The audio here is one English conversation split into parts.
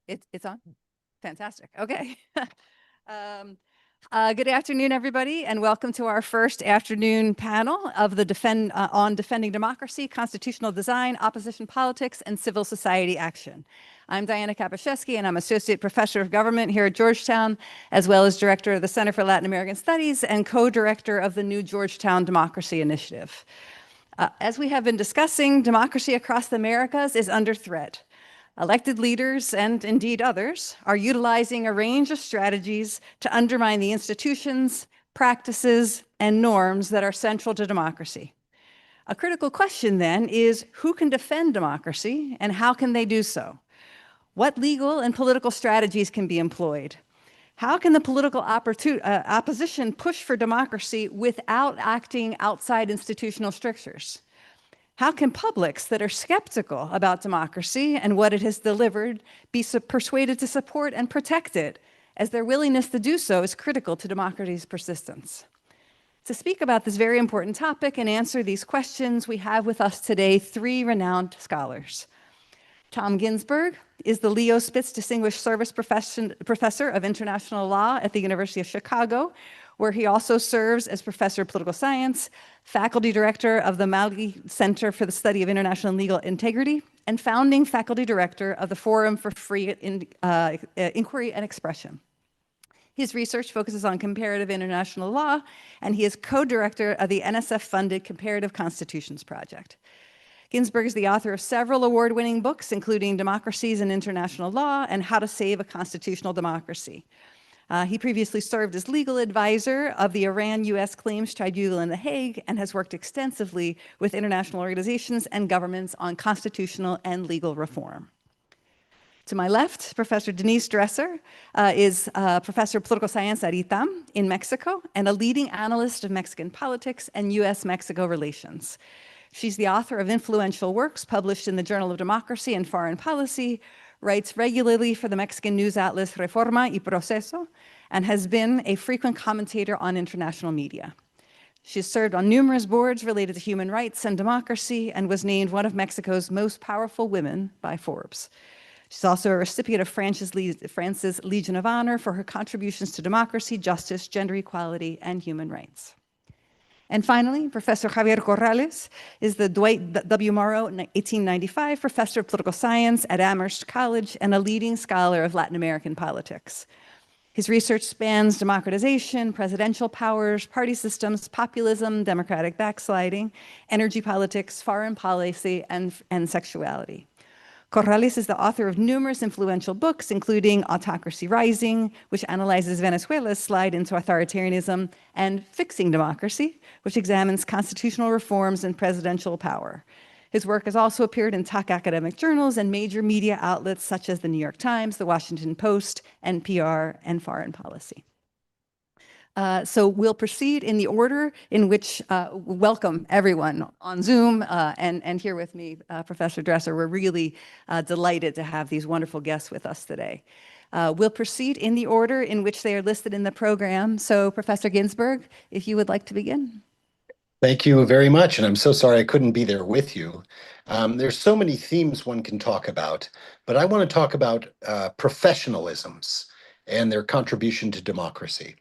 It's on? Fantastic. Okay. Good afternoon, everybody, and welcome to our first afternoon panel of the on defending democracy, constitutional design, opposition politics, and civil society action. I'm Diana Kapaszewski, and I'm Associate Professor of Government here at Georgetown, as well as Director of the Center for Latin American Studies and co-director of the new Georgetown Democracy Initiative. As we have been discussing, democracy across the Americas is under threat. Elected leaders, and indeed others, are utilizing a range of strategies to undermine the institutions, practices, and norms that are central to democracy. A critical question then is, who can defend democracy and how can they do so? What legal and political strategies can be employed? How can the political opposition push for democracy without acting outside institutional strictures? How can publics that are skeptical about democracy and what it has delivered be persuaded to support and protect it, as their willingness to do so is critical to democracy's persistence? To speak about this very important topic and answer these questions, we have with us today three renowned scholars. Tom Ginsberg is the Leo Spitz Distinguished Service Professor of International Law at the University of Chicago, where he also serves as Professor of Political Science, Faculty Director of the Maui Center for the Study of International and Legal Integrity, and founding Faculty Director of the Forum for Free Inquiry and Expression. His research focuses on comparative international law, and he is co-director of the NSF-funded Comparative Constitutions Project. Ginsberg is the author of several award-winning books, including Democracies in International Law and How to Save a Constitutional Democracy. He previously served as legal advisor of the Iran-U.S. Claims Tribunal in The Hague and has worked extensively with international organizations and governments on constitutional and legal reform. To my left, Professor Denise Dresser is Professor of Political Science at ITAM in Mexico and a leading analyst of Mexican politics and U.S.-Mexico relations. She's the author of influential works published in the Journal of Democracy and Foreign Policy, writes regularly for the Mexican news outlets Reforma y Proceso, and has been a frequent commentator on international media. She's served on numerous boards related to human rights and democracy and was named one of Mexico's most powerful women by Forbes. She's also a recipient of France's Legion of Honor for her contributions to democracy, justice, gender equality, and human rights. And finally, Professor Javier Corrales is the Dwight W. Morrow 1895 Professor of Political Science at Amherst College and a leading scholar of Latin American politics. His research spans democratization, presidential powers, party systems, populism, democratic backsliding, energy politics, foreign policy, and sexuality. Corrales is the author of numerous influential books, including Autocracy Rising, which analyzes Venezuela's slide into authoritarianism, and Fixing Democracy, which examines constitutional reforms and presidential power. His work has also appeared in top academic journals and major media outlets such as the New York Times, the Washington Post, NPR, and Foreign Policy. So we'll proceed in the order in which, welcome everyone on Zoom and here with me, Professor Dresser. We're really delighted to have these wonderful guests with us today. We'll proceed in the order in which they are listed in the program. So Professor Ginsberg, if you would like to begin. Thank you very much, and I'm so sorry I couldn't be there with you. There's so many themes one can talk about, but I want to talk about professionalisms and their contribution to democracy.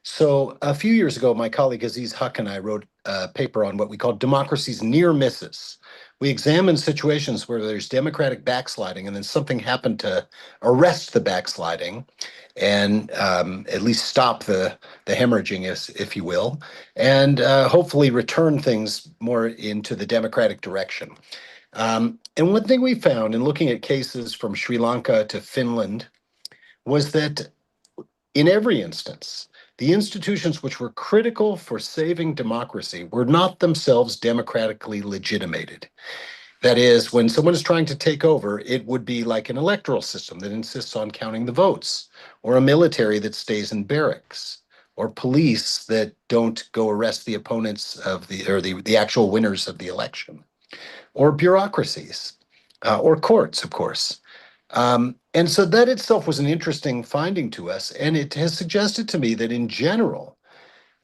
So a few years ago, my colleague Aziz Huck and I wrote a paper on what we call democracy's near misses. We examined situations where there's democratic backsliding and then something happened to arrest the backsliding and at least stop the hemorrhaging, if you will, and hopefully return things more into the democratic direction. And one thing we found in looking at cases from Sri Lanka to Finland was that in every instance, the institutions which were critical for saving democracy were not themselves democratically legitimated. That is, when someone is trying to take over, it would be like an electoral system that insists on counting the votes, or a military that stays in barracks, or police that don't go arrest the opponents of the actual winners of the election, or bureaucracies, or courts, of course. And so that itself was an interesting finding to us, and it has suggested to me that in general,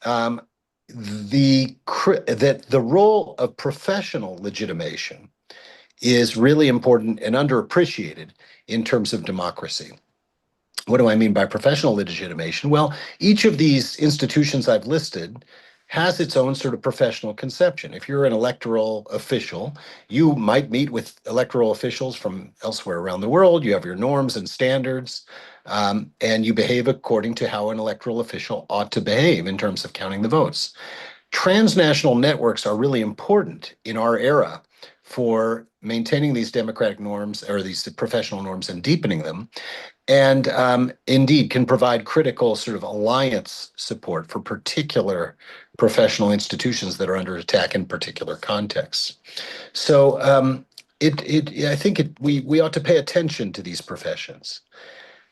that the role of professional legitimation is really important and underappreciated in terms of democracy. What do I mean by professional legitimation? Well, each of these institutions I've listed has its own sort of professional conception. If you're an electoral official, you might meet with electoral officials from elsewhere around the world. You have your norms and standards, and you behave according to how an electoral official ought to behave in terms of counting the votes. Transnational networks are really important in our era for maintaining these democratic norms or these professional norms and deepening them, and indeed can provide critical sort of alliance support for particular professional institutions that are under attack in particular contexts. So I think we ought to pay attention to these professions.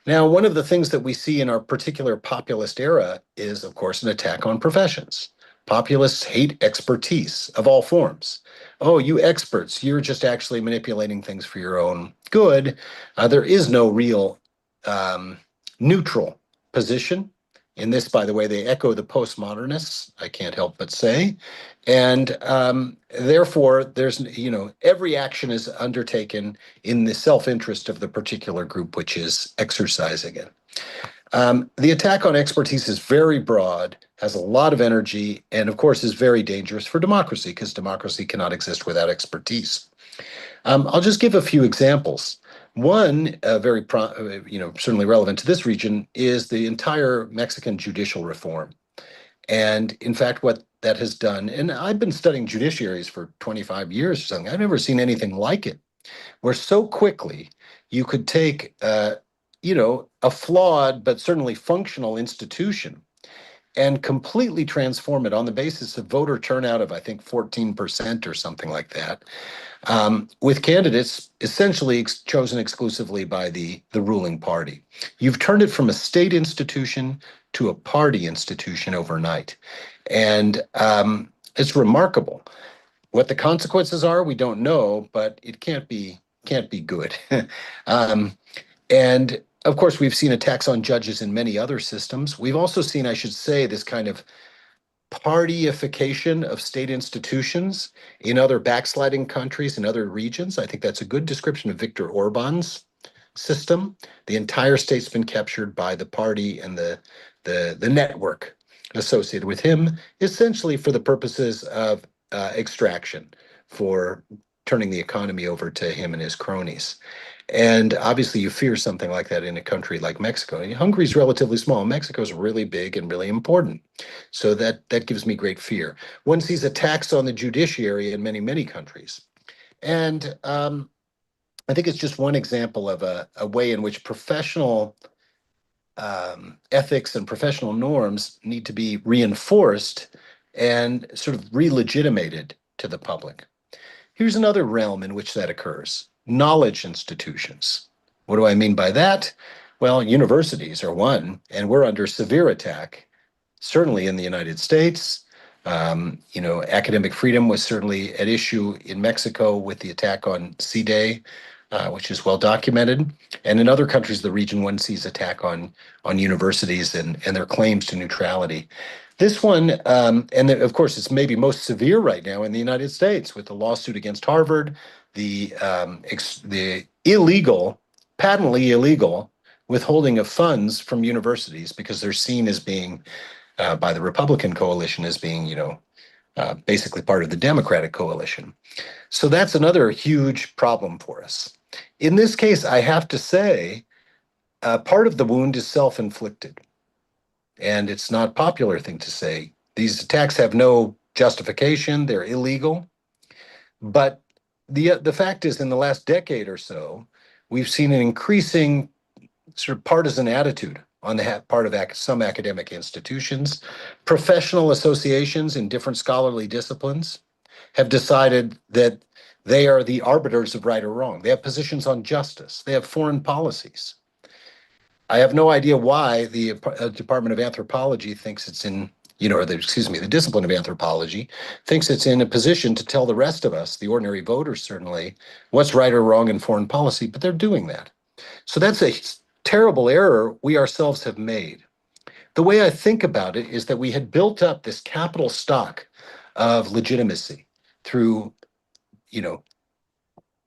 Now, one of the things that we see in our particular populist era is, of course, an attack on professions. Populists hate expertise of all forms. Oh, you experts, you're just actually manipulating things for your own good. There is no real neutral position. In this, by the way, they echo the postmodernists, I can't help but say. And therefore, there's, every action is undertaken in the self-interest of the particular group which is exercising it. The attack on expertise is very broad, has a lot of energy, and of course is very dangerous for democracy because democracy cannot exist without expertise. I'll just give a few examples. One, certainly relevant to this region, is the entire Mexican judicial reform. And in fact, what that has done, and I've been studying judiciaries for 25 years or something, I've never seen anything like it, where so quickly you could take, a flawed but certainly functional institution and completely transform it on the basis of voter turnout of, I think, 14% or something like that, with candidates essentially chosen exclusively by the ruling party. You've turned it from a state institution to a party institution overnight. And it's remarkable. What the consequences are, we don't know, but it can't be good. And of course, we've seen attacks on judges in many other systems. We've also seen, I should say, this kind of partyification of state institutions in other backsliding countries and other regions. I think that's a good description of Viktor Orban's system. The entire state's been captured by the party and the network associated with him, essentially for the purposes of extraction, for turning the economy over to him and his cronies. And obviously, you fear something like that in a country like Mexico. Hungary's relatively small. Mexico's really big and really important. So that gives me great fear. One sees attacks on the judiciary in many, many countries. And I think it's just one example of a way in which professional ethics and professional norms need to be reinforced and sort of re-legitimated to the public. Here's another realm in which that occurs: knowledge institutions. What do I mean by that? Well, universities are one, and we're under severe attack, certainly in the United States. Academic freedom was certainly at issue in Mexico with the attack on C-Day, which is well documented. And in other countries of the region, one sees attack on universities and their claims to neutrality. This one, of course, it's maybe most severe right now in the United States with the lawsuit against Harvard, the illegal, patently illegal withholding of funds from universities because they're seen as being, by the Republican coalition, as being, basically part of the Democratic coalition. So that's another huge problem for us. In this case, I have to say, part of the wound is self-inflicted. And it's not a popular thing to say. These attacks have no justification. They're illegal. But the fact is, in the last decade or so, we've seen an increasing sort of partisan attitude on the part of some academic institutions. Professional associations in different scholarly disciplines have decided that they are the arbiters of right or wrong. They have positions on justice. They have foreign policies. I have no idea why the Department of Anthropology thinks it's in, the discipline of anthropology thinks it's in a position to tell the rest of us, the ordinary voters certainly, what's right or wrong in foreign policy, but they're doing that. So that's a terrible error we ourselves have made. The way I think about it is that we had built up this capital stock of legitimacy through,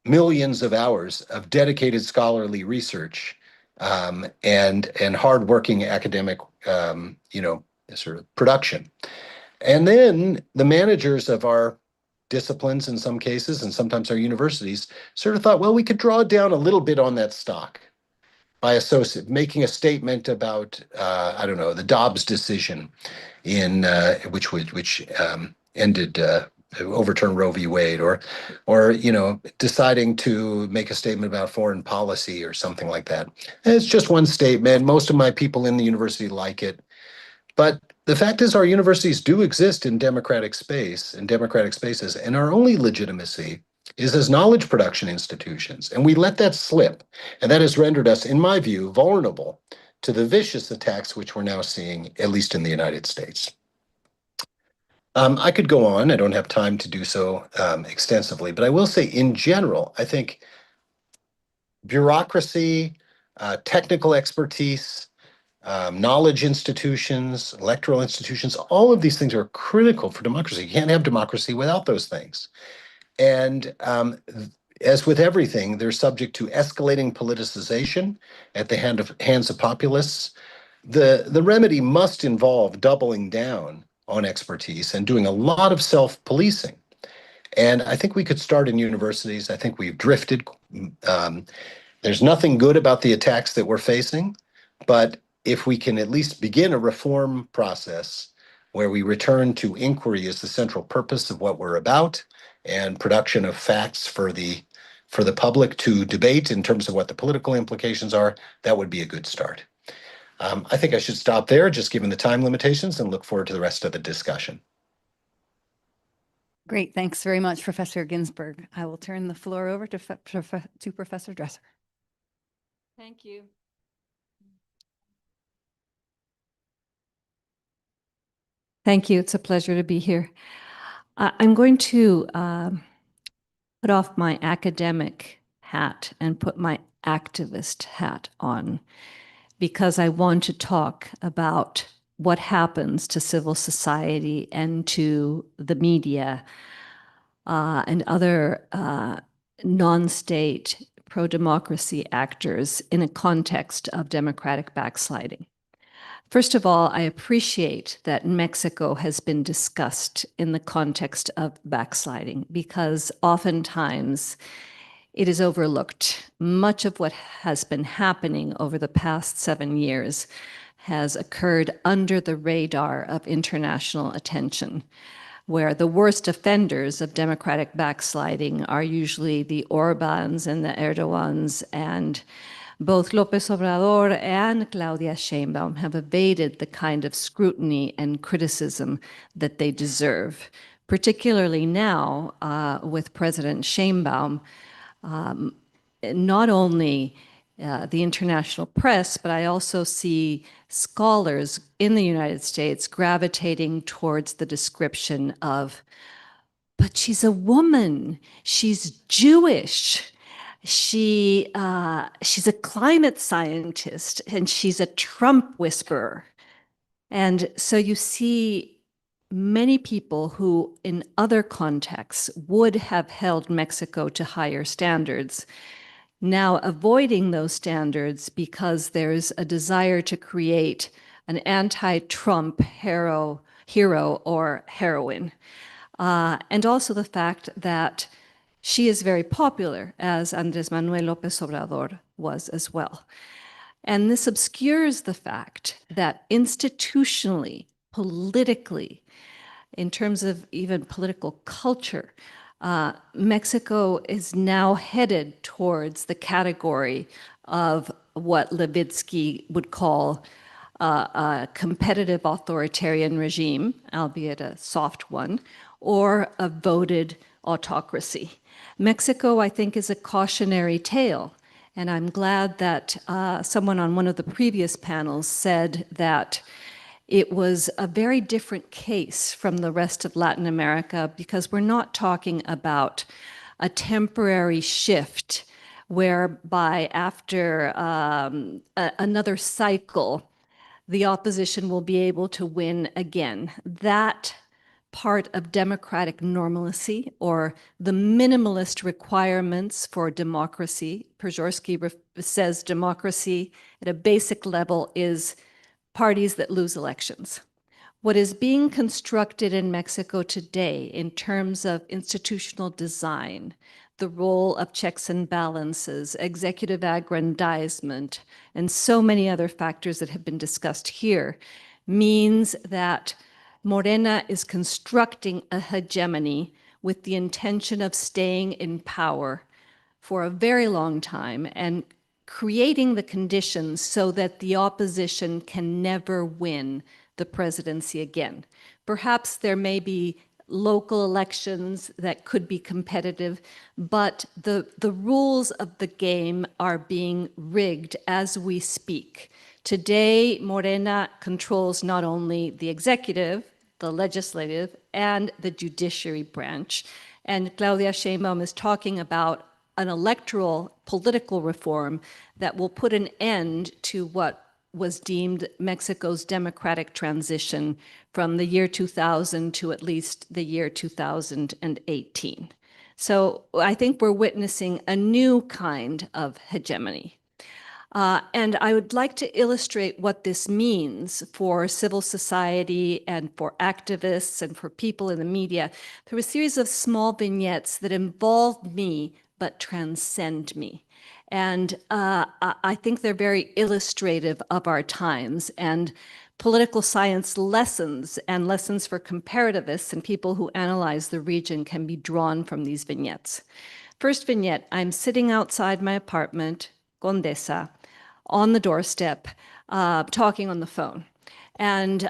millions of hours of dedicated scholarly research and hardworking academic, sort of production. And then the managers of our disciplines in some cases, and sometimes our universities, sort of thought, well, we could draw down a little bit on that stock by making a statement about, I don't know, the Dobbs decision in which ended overturned Roe v. Wade, or deciding to make a statement about foreign policy or something like that. And it's just one statement. Most of my people in the university like it, but the fact is, our universities do exist in democratic spaces, and our only legitimacy is as knowledge production institutions. And we let that slip. And that has rendered us, in my view, vulnerable to the vicious attacks which we're now seeing, at least in the United States. I could go on. I don't have time to do so extensively, but I will say, in general, I think bureaucracy, technical expertise, knowledge institutions, electoral institutions, all of these things are critical for democracy. You can't have democracy without those things. And as with everything, they're subject to escalating politicization at the hands of populists. The remedy must involve doubling down on expertise and doing a lot of self-policing. And I think we could start in universities. I think we've drifted. There's nothing good about the attacks that we're facing, but if we can at least begin a reform process where we return to inquiry as the central purpose of what we're about and production of facts for the public to debate in terms of what the political implications are, that would be a good start. I think I should stop there, just given the time limitations, and look forward to the rest of the discussion. Great. Thanks very much, Professor Ginsburg. I will turn the floor over to Professor Dresser. Thank you. Thank you. It's a pleasure to be here. I'm going to put off my academic hat and put my activist hat on, because I want to talk about what happens to civil society and to the media and other non-state pro-democracy actors in a context of democratic backsliding. First of all, I appreciate that Mexico has been discussed in the context of backsliding, because oftentimes it is overlooked. Much of what has been happening over the past 7 years has occurred under the radar of international attention, where the worst offenders of democratic backsliding are usually the Orbáns and the Erdogans, and both López Obrador and Claudia Sheinbaum have evaded the kind of scrutiny and criticism that they deserve, particularly now with President Sheinbaum. Not only the international press, but I also see scholars in the United States gravitating towards the description of, but she's a woman, she's Jewish, she's a climate scientist, and she's a Trump whisperer. And so you see many people who in other contexts would have held Mexico to higher standards now avoiding those standards because there's a desire to create an anti-Trump hero or heroine. And also the fact that she is very popular, as Andrés Manuel López Obrador was as well. And this obscures the fact that institutionally, politically, in terms of even political culture, Mexico is now headed towards the category of what Levitsky would call a competitive authoritarian regime, albeit a soft one, or a voted autocracy. Mexico, I think, is a cautionary tale. And I'm glad that someone on one of the previous panels said that it was a very different case from the rest of Latin America, because we're not talking about a temporary shift whereby after another cycle, the opposition will be able to win again. That part of democratic normalcy or the minimalist requirements for democracy. Przeworski says democracy at a basic level is parties that lose elections. What is being constructed in Mexico today in terms of institutional design, the role of checks and balances, executive aggrandizement, and so many other factors that have been discussed here, means that Morena is constructing a hegemony with the intention of staying in power for a very long time and creating the conditions so that the opposition can never win the presidency again. Perhaps there may be local elections that could be competitive, but the rules of the game are being rigged as we speak. Today, Morena controls not only the executive, the legislative, and the judiciary branch. And Claudia Sheinbaum is talking about an electoral political reform that will put an end to what was deemed Mexico's democratic transition from the year 2000 to at least the year 2018. So I think we're witnessing a new kind of hegemony. And I would like to illustrate what this means for civil society and for activists and for people in the media through a series of small vignettes that involve me but transcend me. And I think they're very illustrative of our times, and political science lessons and lessons for comparativists and people who analyze the region can be drawn from these vignettes. First vignette, I'm sitting outside my apartment, Condesa, on the doorstep, talking on the phone. And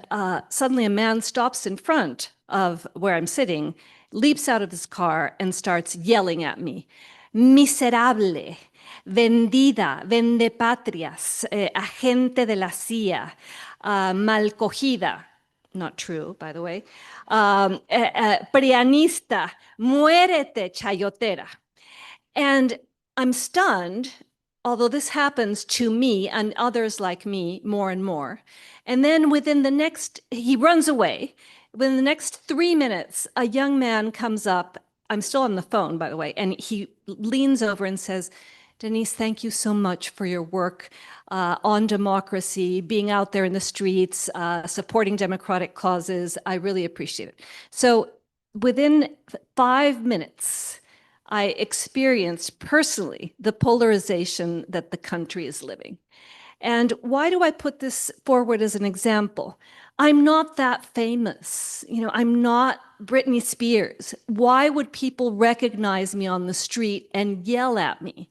suddenly a man stops in front of where I'm sitting, leaps out of his car and starts yelling at me, miserable, vendida, vendepatrias, agente de la CIA, mal cogida, not true, by the way, prianista, muérete, chayotera. And I'm stunned, although this happens to me and others like me more and more. And then he runs away. Within the next 3 minutes, a young man comes up. I'm still on the phone, by the way, and he leans over and says, Denise, thank you so much for your work on democracy, being out there in the streets, supporting democratic causes. I really appreciate it. So within 5 minutes, I experienced personally the polarization that the country is living. And why do I put this forward as an example? I'm not that famous. I'm not Britney Spears. Why would people recognize me on the street and yell at me?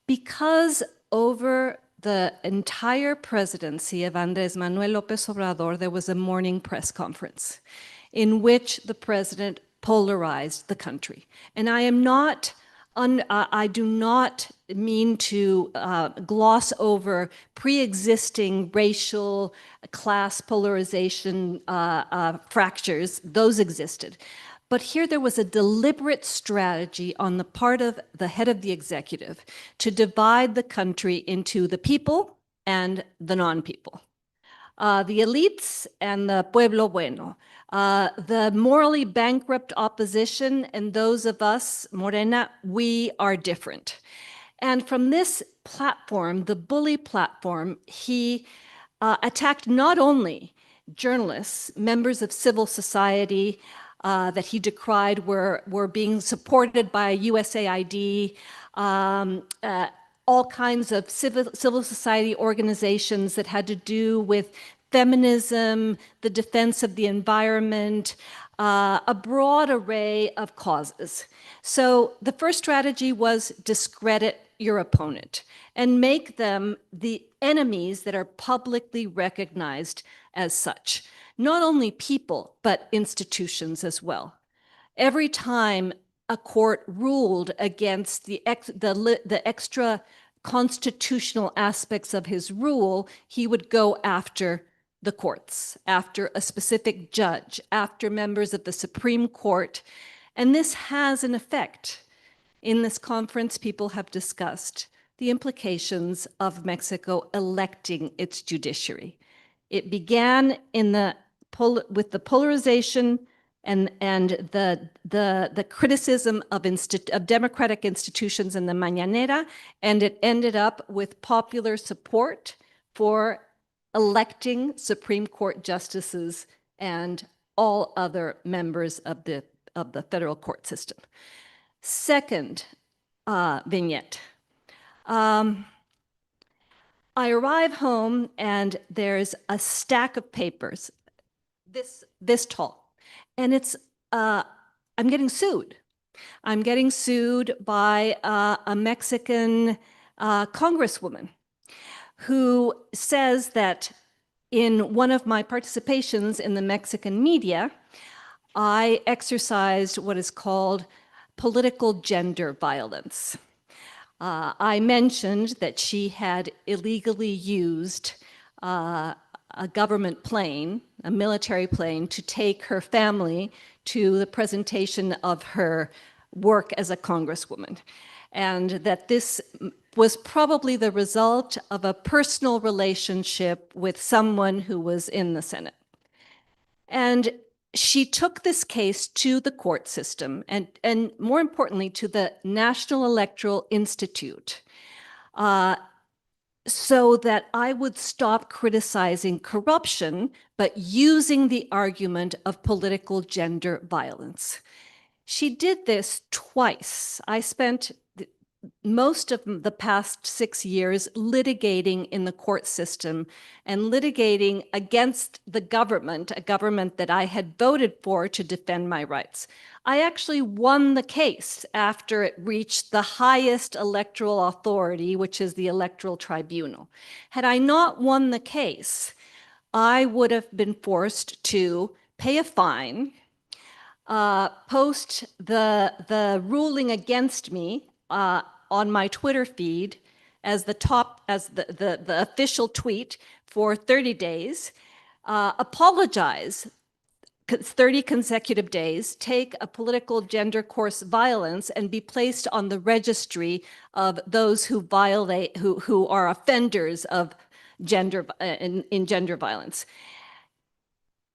Because over the entire presidency of Andrés Manuel López Obrador, there was a morning press conference in which the president polarized the country. And I do not mean to gloss over pre-existing racial class polarization fractures. Those existed. But here there was a deliberate strategy on the part of the head of the executive to divide the country into the people and the non-people. The elites and the pueblo bueno, the morally bankrupt opposition, and those of us, Morena, we are different. And from this platform, the bully platform, he attacked not only journalists, members of civil society that he decried were being supported by USAID, all kinds of civil society organizations that had to do with feminism, the defense of the environment, a broad array of causes. So the first strategy was discredit your opponent and make them the enemies that are publicly recognized as such. Not only people, but institutions as well. Every time a court ruled against the extra constitutional aspects of his rule, he would go after the courts, after a specific judge, after members of the Supreme Court. And this has an effect. In this conference, people have discussed the implications of Mexico electing its judiciary. It began with the polarization and the criticism of democratic institutions in the Mañanera, and it ended up with popular support for electing Supreme Court justices and all other members of the federal court system. Second vignette. I arrive home and there's a stack of papers, this tall, and it's I'm getting sued. I'm getting sued by a Mexican congresswoman who says that in one of my participations in the Mexican media, I exercised what is called political gender violence. I mentioned that she had illegally used a government plane, a military plane, to take her family to the presentation of her work as a congresswoman, and that this was probably the result of a personal relationship with someone who was in the Senate. And she took this case to the court system and more importantly, to the National Electoral Institute, so that I would stop criticizing corruption, but using the argument of political gender violence. She did this twice. I spent most of the past 6 years litigating in the court system and litigating against the government, a government that I had voted for to defend my rights. I actually won the case after it reached the highest electoral authority, which is the electoral tribunal. Had I not won the case, I would have been forced to pay a fine, post the ruling against me on my Twitter feed as the official tweet for 30 days, apologize 30 consecutive days, take a political gender course violence, and be placed on the registry of those who violate, who are offenders of gender in gender violence.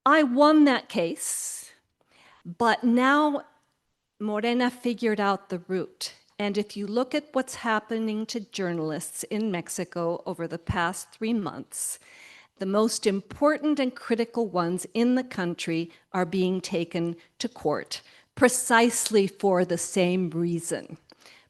I won that case, but now Morena figured out the route. And if you look at what's happening to journalists in Mexico over the past 3 months, the most important and critical ones in the country are being taken to court precisely for the same reason: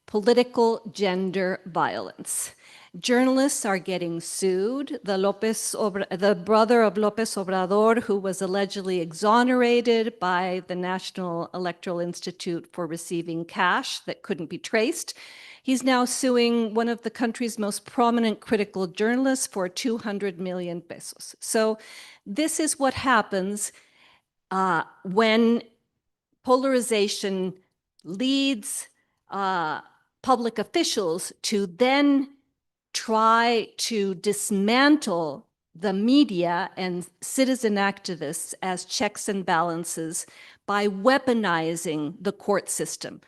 political gender violence. Journalists are getting sued. The brother of López Obrador, who was allegedly exonerated by the National Electoral Institute for receiving cash that couldn't be traced, he's now suing one of the country's most prominent critical journalists for 200 million pesos. So this is what happens when polarization leads public officials to then try to dismantle the media and citizen activists as checks and balances by weaponizing the court system.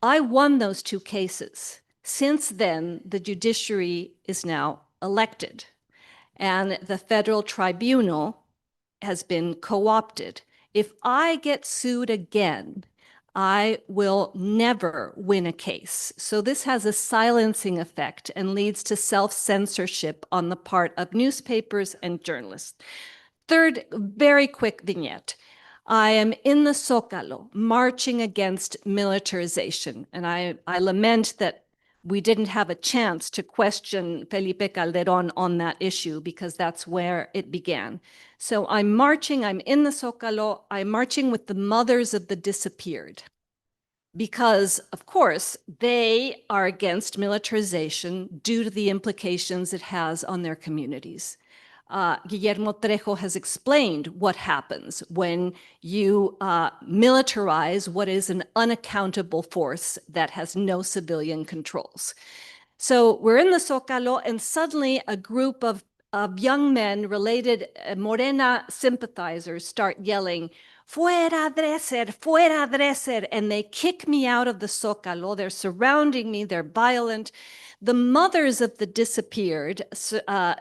I won those 2 cases. Since then, the judiciary is now elected, and the federal tribunal has been co-opted. If I get sued again, I will never win a case. So this has a silencing effect and leads to self-censorship on the part of newspapers and journalists. Third, very quick vignette. I am in the Zócalo marching against militarization, and I lament that we didn't have a chance to question Felipe Calderón on that issue, because that's where it began. So I'm marching, I'm in the Zócalo, I'm marching with the mothers of the disappeared, because, of course, they are against militarization due to the implications it has on their communities. Guillermo Trejo has explained what happens when you militarize what is an unaccountable force that has no civilian controls. So we're in the Zócalo, and suddenly a group of young men, related Morena sympathizers, start yelling, fuera Dresser, and they kick me out of the Zócalo. They're surrounding me, they're violent. The mothers of the disappeared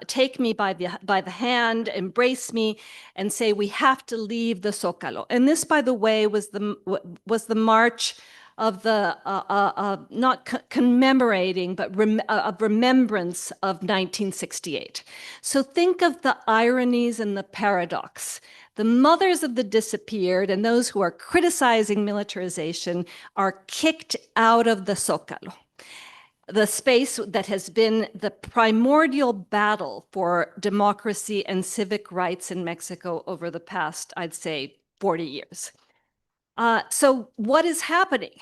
take me by the hand, embrace me, and say, we have to leave the Zócalo. And this, by the way, was the march of the, not commemorating, but of remembrance of 1968. So think of the ironies and the paradox. The mothers of the disappeared and those who are criticizing militarization are kicked out of the Zócalo, the space that has been the primordial battle for democracy and civic rights in Mexico over the past, I'd say, 40 years. So what is happening?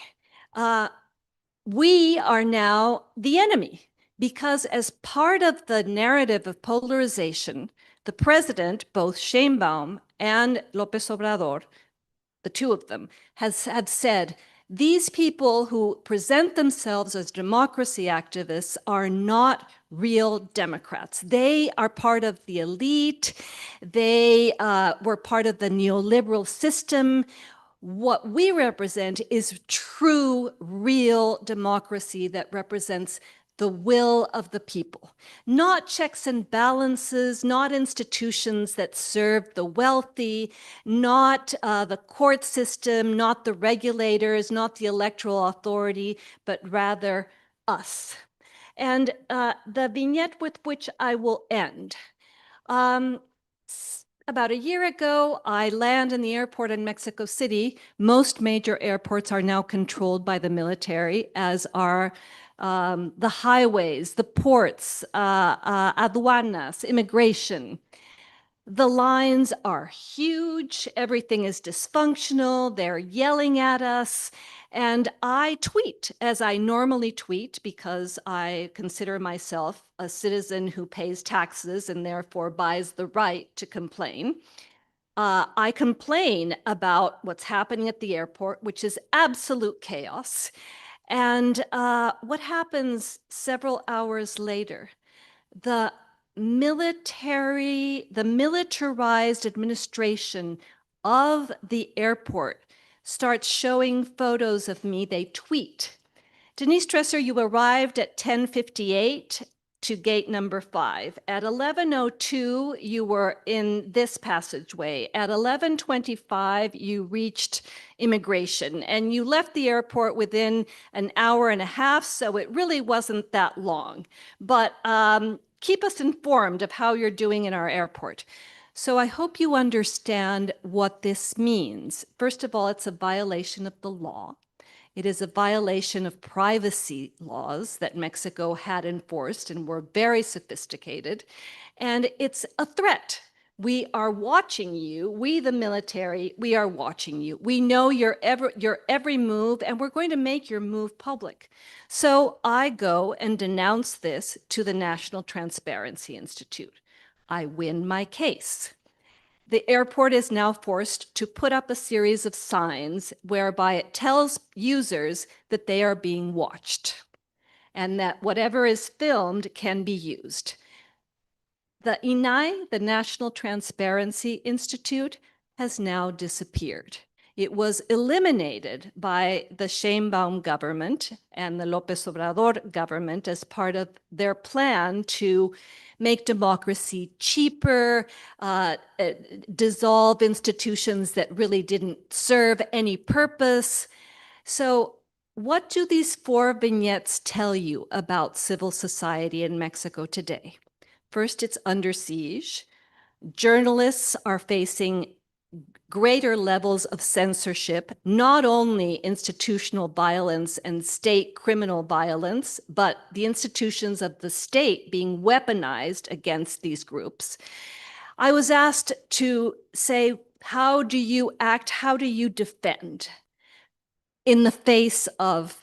We are now the enemy, because as part of the narrative of polarization, the president, both Sheinbaum and López Obrador, the two of them, had said, these people who present themselves as democracy activists are not real Democrats. They are part of the elite. They were part of the neoliberal system. What we represent is true, real democracy that represents the will of the people, not checks and balances, not institutions that serve the wealthy, not the court system, not the regulators, not the electoral authority, but rather us. And the vignette with which I will end. About a year ago, I land in the airport in Mexico City. Most major airports are now controlled by the military, as are the highways, the ports, aduanas, immigration. The lines are huge. Everything is dysfunctional. They're yelling at us. And I tweet, as I normally tweet, because I consider myself a citizen who pays taxes and therefore buys the right to complain. I complain about what's happening at the airport, which is absolute chaos. And what happens several hours later? The militarized administration of the airport starts showing photos of me. They tweet. Denise Dresser, you arrived at 10:58 to gate number 5. At 11:02, you were in this passageway. At 11:25, you reached immigration, and you left the airport within an hour and a half, so it really wasn't that long. But keep us informed of how you're doing in our airport. So I hope you understand what this means. First of all, it's a violation of the law. It is a violation of privacy laws that Mexico had enforced and were very sophisticated. And it's a threat. We are watching you. We, the military, we are watching you. We know your every move, and we're going to make your move public. So I go and denounce this to the National Transparency Institute. I win my case. The airport is now forced to put up a series of signs whereby it tells users that they are being watched and that whatever is filmed can be used. The INAI, the National Transparency Institute, has now disappeared. It was eliminated by the Sheinbaum government and the López Obrador government as part of their plan to make democracy cheaper, dissolve institutions that really didn't serve any purpose. So what do these 4 vignettes tell you about civil society in Mexico today? First, it's under siege. Journalists are facing greater levels of censorship, not only institutional violence and state criminal violence, but the institutions of the state being weaponized against these groups. I was asked to say, how do you act? How do you defend in the face of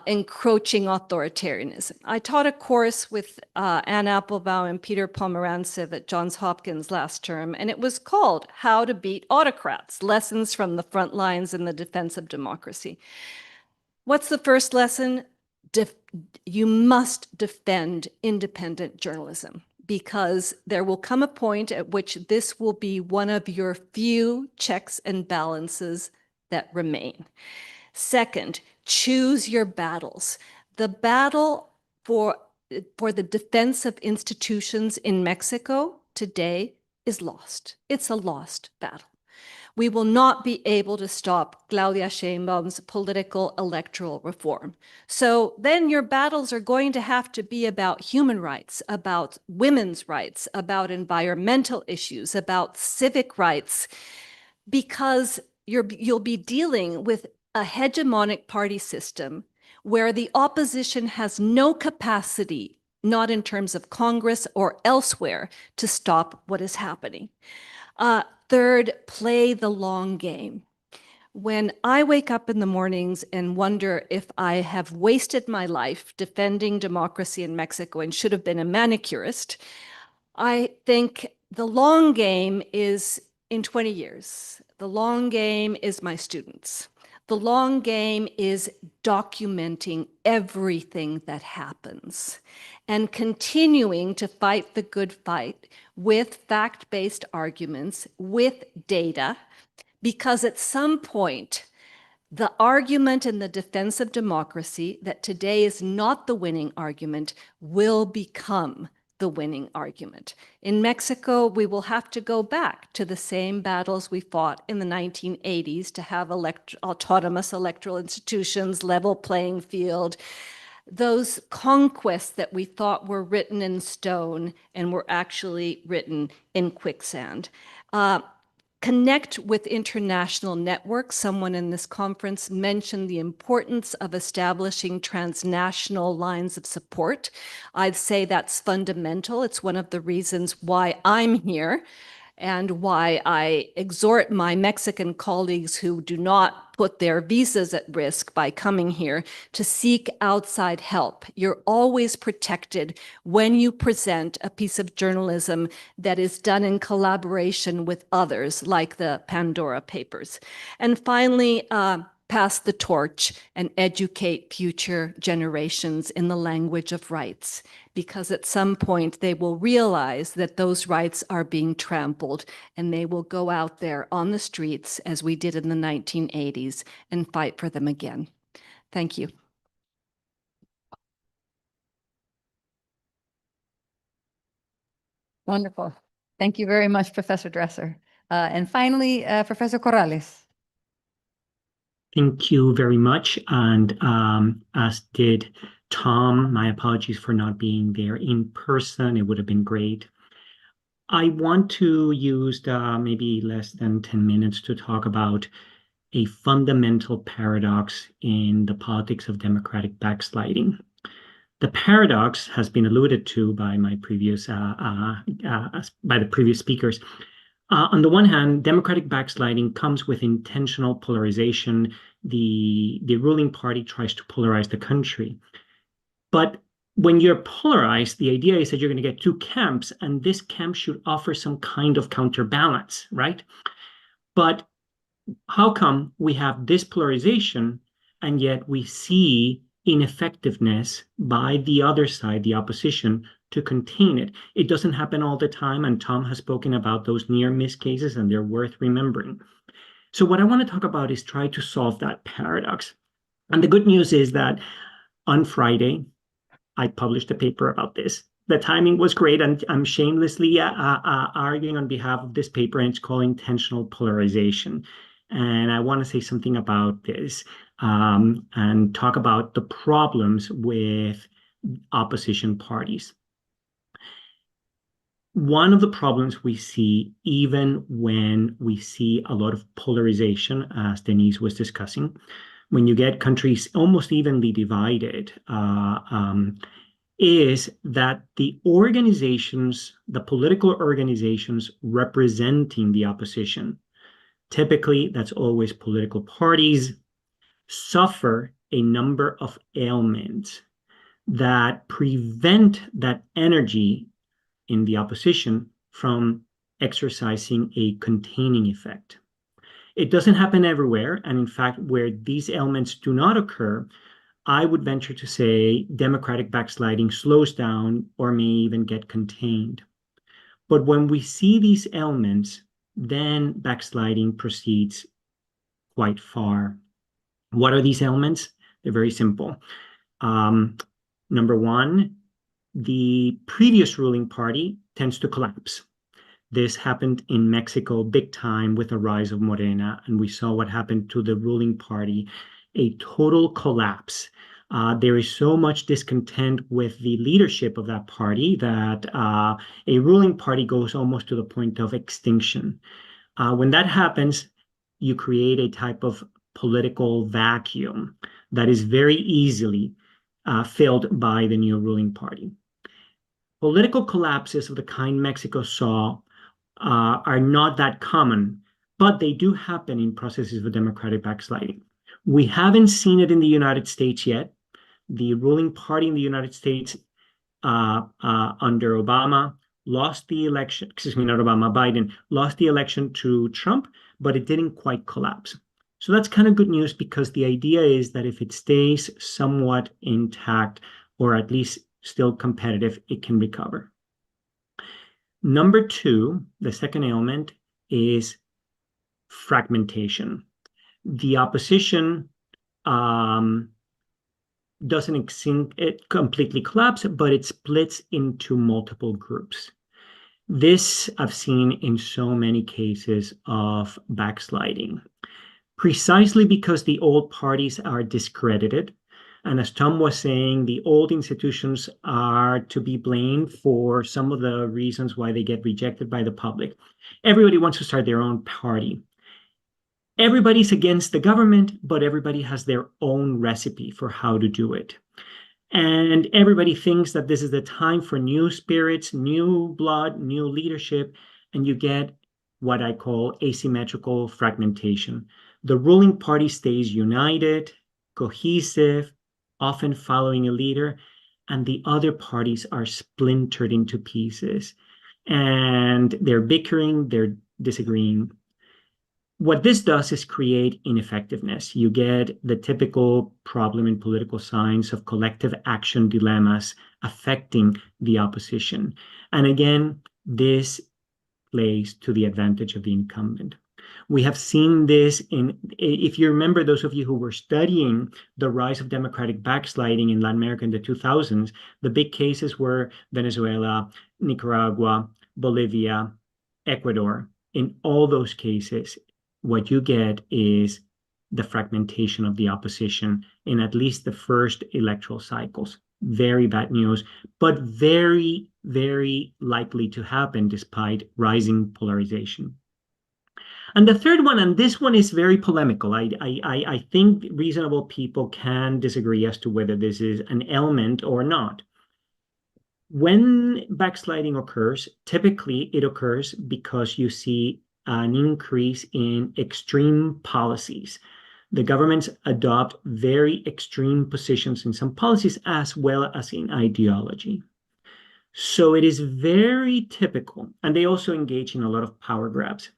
encroaching authoritarianism? I taught a course with Anne Applebaum and Peter Pomerantsev at Johns Hopkins last term, and it was called How to Beat Autocrats, Lessons from the Front Lines in the Defense of Democracy. What's the first lesson? You must defend independent journalism. because there will come a point at which this will be one of your few checks and balances that remain. Second, choose your battles. The battle for the defense of institutions in Mexico today is lost. It's a lost battle. We will not be able to stop Claudia Sheinbaum's political electoral reform. So then your battles are going to have to be about human rights, about women's rights, about environmental issues, about civic rights, because you'll be dealing with a hegemonic party system where the opposition has no capacity, not in terms of Congress or elsewhere, to stop what is happening. Third, play the long game. When I wake up in the mornings and wonder if I have wasted my life defending democracy in Mexico and should have been a manicurist, I think the long game is in 20 years. The long game is my students. The long game is documenting everything that happens and continuing to fight the good fight with fact-based arguments, with data, because at some point, the argument in the defense of democracy that today is not the winning argument will become the winning argument. In Mexico, we will have to go back to the same battles we fought in the 1980s to have autonomous electoral institutions, level playing field, those conquests that we thought were written in stone and were actually written in quicksand. Connect with international networks. Someone in this conference mentioned the importance of establishing transnational lines of support. I'd say that's fundamental. It's one of the reasons why I'm here and why I exhort my Mexican colleagues who do not put their visas at risk by coming here to seek outside help. You're always protected when you present a piece of journalism that is done in collaboration with others, like the Pandora Papers. And finally, pass the torch and educate future generations in the language of rights, because at some point they will realize that those rights are being trampled and they will go out there on the streets as we did in the 1980s and fight for them again. Thank you. Wonderful. Thank you very much, Professor Dresser. And finally, Professor Corrales. Thank you very much. And as did Tom, my apologies for not being there in person. It would have been great. I want to use maybe less than 10 minutes to talk about a fundamental paradox in the politics of democratic backsliding. The paradox has been alluded to by my previous by the previous speakers. On the one hand, democratic backsliding comes with intentional polarization. The ruling party tries to polarize the country. But when you're polarized, the idea is that you're going to get two camps, and this camp should offer some kind of counterbalance, right? But how come we have this polarization, and yet we see ineffectiveness by the other side, the opposition, to contain it? It doesn't happen all the time, and Tom has spoken about those near-miss cases, and they're worth remembering. So what I want to talk about is try to solve that paradox. And the good news is that on Friday, I published a paper about this. The timing was great, and I'm shamelessly arguing on behalf of this paper, and it's called Intentional Polarization. And I want to say something about this and talk about the problems with opposition parties. One of the problems we see, even when we see a lot of polarization, as Denise was discussing, when you get countries almost evenly divided, is that the organizations, the political organizations representing the opposition, typically that's always political parties, suffer a number of ailments that prevent that energy in the opposition from exercising a containing effect. It doesn't happen everywhere, and in fact, where these ailments do not occur, I would venture to say democratic backsliding slows down or may even get contained. But when we see these elements, then backsliding proceeds quite far. What are these elements? They're very simple. Number one, the previous ruling party tends to collapse. This happened in Mexico big time with the rise of Morena, and we saw what happened to the ruling party, a total collapse. There is so much discontent with the leadership of that party that a ruling party goes almost to the point of extinction. When that happens, you create a type of political vacuum that is very easily filled by the new ruling party. Political collapses of the kind Mexico saw are not that common, but they do happen in processes of democratic backsliding. We haven't seen it in the United States yet. The ruling party in the United States under Obama lost the election, not Obama, Biden lost the election to Trump, but it didn't quite collapse. So that's kind of good news, because the idea is that if it stays somewhat intact, or at least still competitive, it can recover. Number two, the second element, is fragmentation. The opposition doesn't completely collapse, but it splits into multiple groups. This I've seen in so many cases of backsliding, precisely because the old parties are discredited. And as Tom was saying, the old institutions are to be blamed for some of the reasons why they get rejected by the public. Everybody wants to start their own party. Everybody's against the government, but everybody has their own recipe for how to do it. And everybody thinks that this is the time for new spirits, new blood, new leadership, and you get what I call asymmetrical fragmentation. The ruling party stays united, cohesive, often following a leader, and the other parties are splintered into pieces. And they're bickering, they're disagreeing. What this does is create ineffectiveness. You get the typical problem in political science of collective action dilemmas affecting the opposition. And again, this plays to the advantage of the incumbent. We have seen this if you remember, those of you who were studying the rise of democratic backsliding in Latin America in the 2000s, the big cases were Venezuela, Nicaragua, Bolivia, Ecuador. In all those cases, what you get is the fragmentation of the opposition in at least the first electoral cycles. Very bad news, but very, very likely to happen despite rising polarization. And the third one, and this one is very polemical. I think reasonable people can disagree as to whether this is an element or not. When backsliding occurs, typically it occurs because you see an increase in extreme policies. The governments adopt very extreme positions in some policies as well as in ideology. So it is very typical, and they also engage in a lot of power grabs.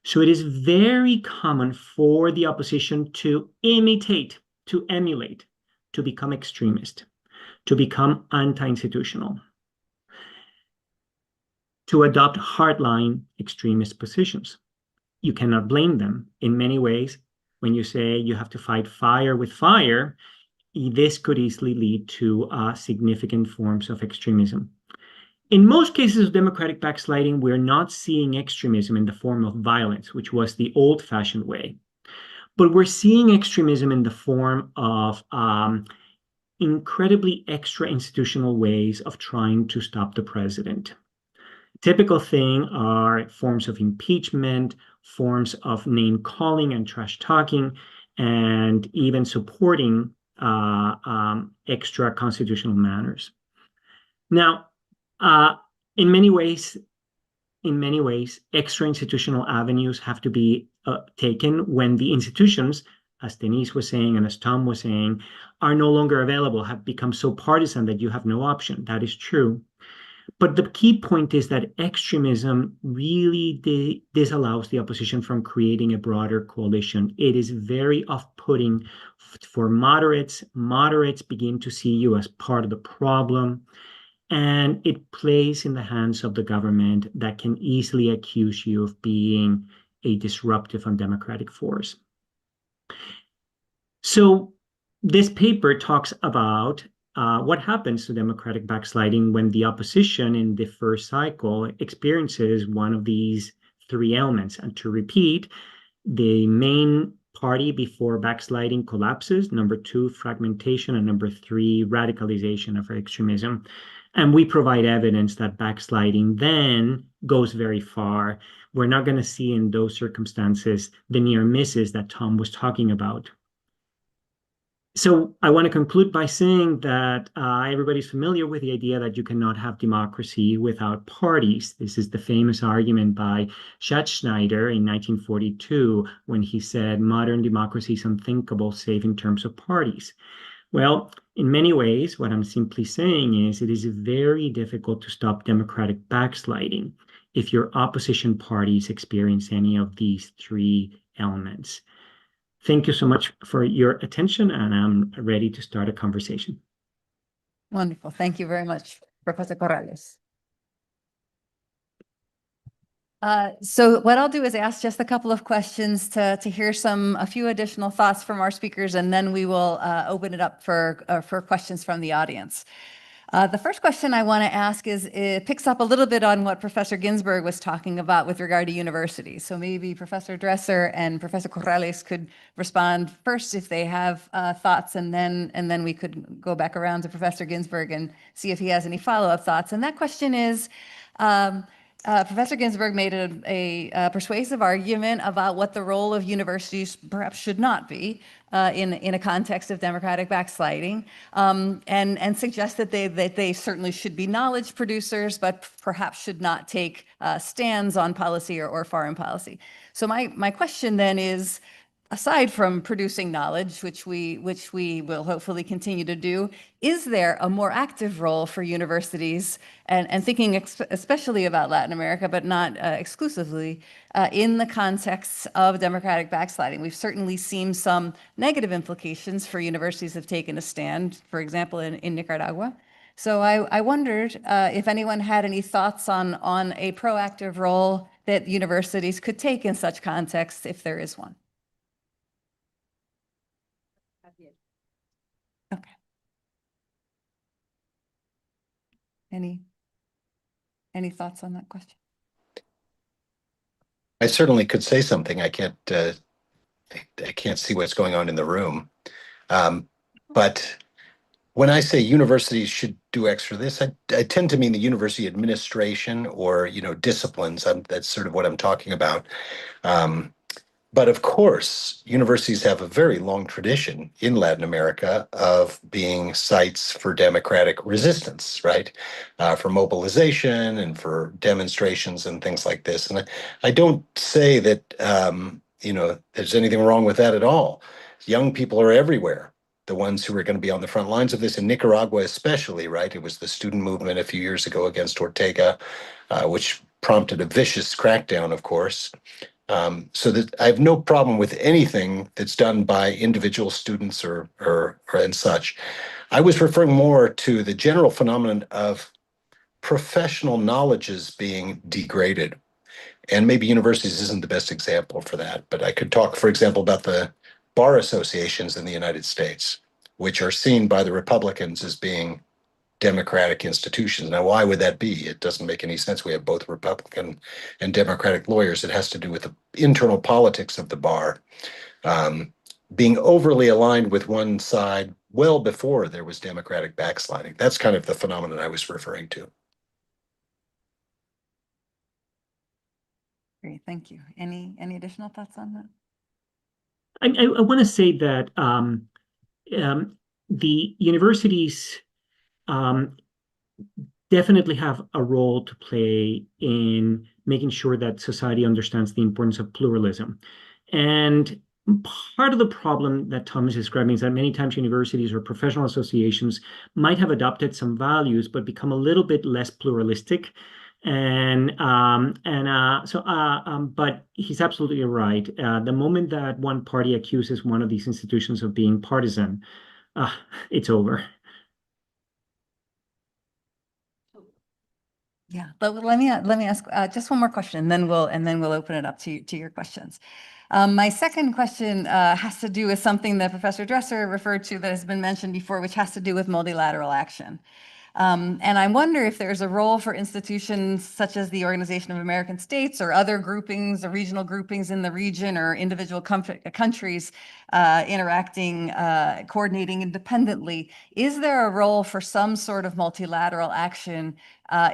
So it is very common for the opposition to imitate, to emulate, to become extremist, to become anti-institutional, to adopt hardline extremist positions. You cannot blame them. In many ways, when you say you have to fight fire with fire, this could easily lead to significant forms of extremism. In most cases of democratic backsliding, we're not seeing extremism in the form of violence, which was the old-fashioned way. But we're seeing extremism in the form of incredibly extra-institutional ways of trying to stop the president. Typical thing are forms of impeachment, forms of name-calling and trash-talking, and even supporting extra-constitutional manners. Now, in many ways, extra-institutional avenues have to be taken when the institutions, as Denise was saying and as Tom was saying, are no longer available, have become so partisan that you have no option. That is true. But the key point is that extremism really disallows the opposition from creating a broader coalition. It is very off-putting for moderates. Moderates begin to see you as part of the problem, and it plays in the hands of the government that can easily accuse you of being a disruptive and democratic force. So this paper talks about what happens to democratic backsliding when the opposition in the first cycle experiences one of these three elements. And to repeat, the main party before backsliding collapses, number two, fragmentation, and number three, radicalization of extremism. And we provide evidence that backsliding then goes very far. We're not going to see in those circumstances the near misses that Tom was talking about. So I want to conclude by saying that everybody's familiar with the idea that you cannot have democracy without parties. This is the famous argument by Schatzschneider in 1942 when he said modern democracy is unthinkable save in terms of parties. Well, in many ways, what I'm simply saying is it is very difficult to stop democratic backsliding if your opposition parties experience any of these three elements. Thank you so much for your attention, and I'm ready to start a conversation. Wonderful. Thank you very much, Professor Corrales. So what I'll do is ask just a couple of questions to hear a few additional thoughts from our speakers, and then we will open it up for questions from the audience. The first question I want to ask it picks up a little bit on what Professor Ginsburg was talking about with regard to universities. So maybe Professor Dresser and Professor Corrales could respond first if they have thoughts, and then we could go back around to Professor Ginsburg and see if he has any follow-up thoughts. And that question is, Professor Ginsburg made a persuasive argument about what the role of universities perhaps should not be in a context of democratic backsliding, and suggested that they certainly should be knowledge producers, but perhaps should not take stands on policy or foreign policy. So my question then is, aside from producing knowledge, which we will hopefully continue to do, is there a more active role for universities, and thinking especially about Latin America, but not exclusively, in the context of democratic backsliding? We've certainly seen some negative implications for universities that have taken a stand, for example, in Nicaragua. So I wondered if anyone had any thoughts on a proactive role that universities could take in such contexts, if there is one. Okay. Any thoughts on that question? I certainly could say something. I can't see what's going on in the room. But when I say universities should do extra this, I tend to mean the university administration or, disciplines. That's sort of what I'm talking about. But of course, universities have a very long tradition in Latin America of being sites for democratic resistance, right? For mobilization and for demonstrations and things like this. And I don't say that, there's anything wrong with that at all. Young people are everywhere. The ones who are going to be on the front lines of this in Nicaragua, especially, right? It was the student movement a few years ago against Ortega, which prompted a vicious crackdown, of course. So that I have no problem with anything that's done by individual students or and such. I was referring more to the general phenomenon of professional knowledges being degraded. And maybe universities isn't the best example for that, but I could talk, for example, about the bar associations in the United States, which are seen by the Republicans as being democratic institutions. Now, why would that be? It doesn't make any sense. We have both Republican and Democratic lawyers. It has to do with the internal politics of the bar being overly aligned with one side well before there was democratic backsliding. That's kind of the phenomenon I was referring to. Great, thank you. Any additional thoughts on that? I want to say that the universities definitely have a role to play in making sure that society understands the importance of pluralism. And part of the problem that Tom is describing is that many times universities or professional associations might have adopted some values, but become a little bit less pluralistic. But he's absolutely right. The moment that one party accuses one of these institutions of being partisan, it's over. Yeah, but let me ask just one more question, and then we'll open it up to your questions. My second question has to do with something that Professor Dresser referred to that has been mentioned before, which has to do with multilateral action. And I wonder if there's a role for institutions such as the Organization of American States or other groupings or regional groupings in the region or individual countries interacting, coordinating independently. Is there a role for some sort of multilateral action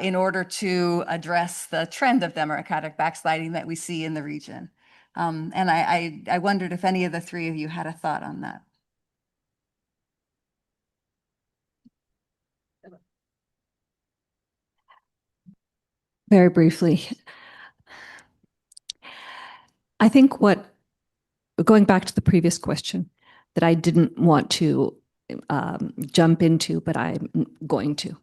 in order to address the trend of democratic backsliding that we see in the region? And I wondered if any of the three of you had a thought on that. Very briefly, I think going back to the previous question that I didn't want to jump into, but I'm going to.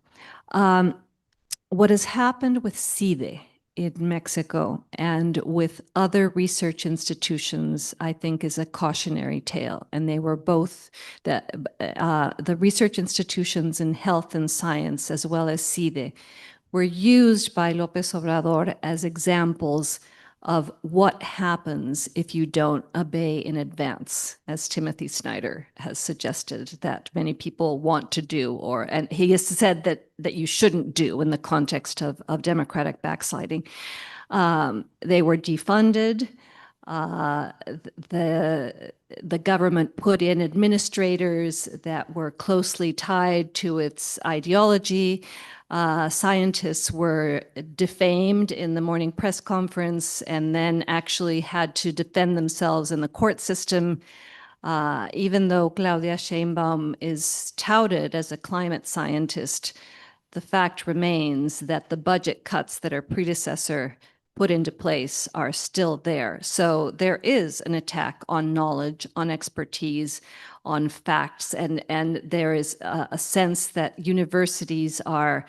What has happened with CIDE in Mexico and with other research institutions, I think, is a cautionary tale. And they were both the research institutions in health and science, as well as CIDE, were used by López Obrador as examples of what happens if you don't obey in advance, as Timothy Snyder has suggested that many people want to do, and he has said that you shouldn't do in the context of democratic backsliding. They were defunded. The government put in administrators that were closely tied to its ideology. Scientists were defamed in the morning press conference and then actually had to defend themselves in the court system. Even though Claudia Sheinbaum is touted as a climate scientist, the fact remains that the budget cuts that her predecessor put into place are still there. So there is an attack on knowledge, on expertise, on facts, and there is a sense that universities are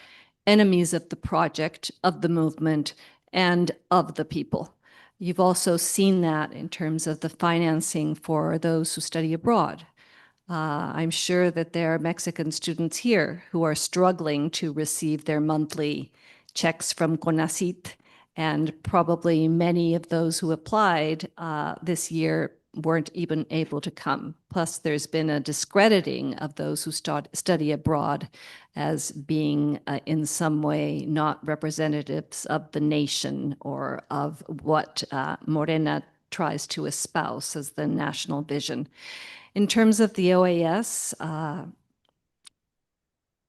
enemies of the project, of the movement, and of the people. You've also seen that in terms of the financing for those who study abroad. I'm sure that there are Mexican students here who are struggling to receive their monthly checks from CONACYT, and probably many of those who applied this year weren't even able to come. Plus, there's been a discrediting of those who study abroad as being in some way not representatives of the nation or of what Morena tries to espouse as the national vision. In terms of the OAS,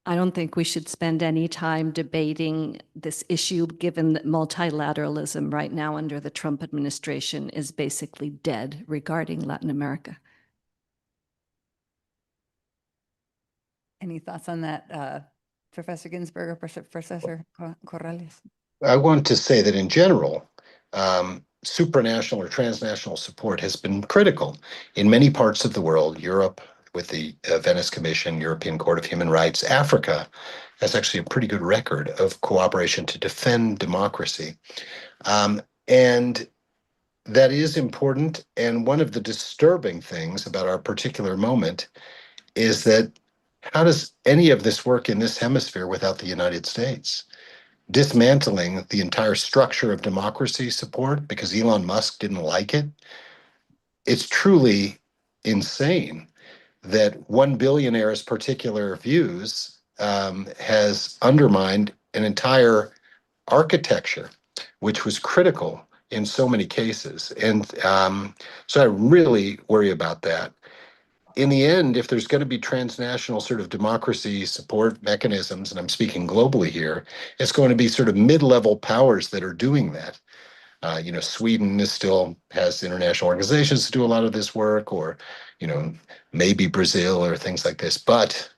I don't think we should spend any time debating this issue, given that multilateralism right now under the Trump administration is basically dead regarding Latin America. Any thoughts on that, Professor Ginsberg or Professor Corrales? I want to say that in general, supranational or transnational support has been critical in many parts of the world. Europe with the Venice Commission, European Court of Human Rights. Africa has actually a pretty good record of cooperation to defend democracy. And that is important. And one of the disturbing things about our particular moment is that how does any of this work in this hemisphere without the United States? Dismantling the entire structure of democracy support because Elon Musk didn't like it. It's truly insane that one billionaire's particular views has undermined an entire architecture, which was critical in so many cases. And so I really worry about that. In the end, if there's going to be transnational sort of democracy support mechanisms, and I'm speaking globally here, it's going to be sort of mid-level powers that are doing that. Sweden still has international organizations to do a lot of this work, or, maybe Brazil or things like this. But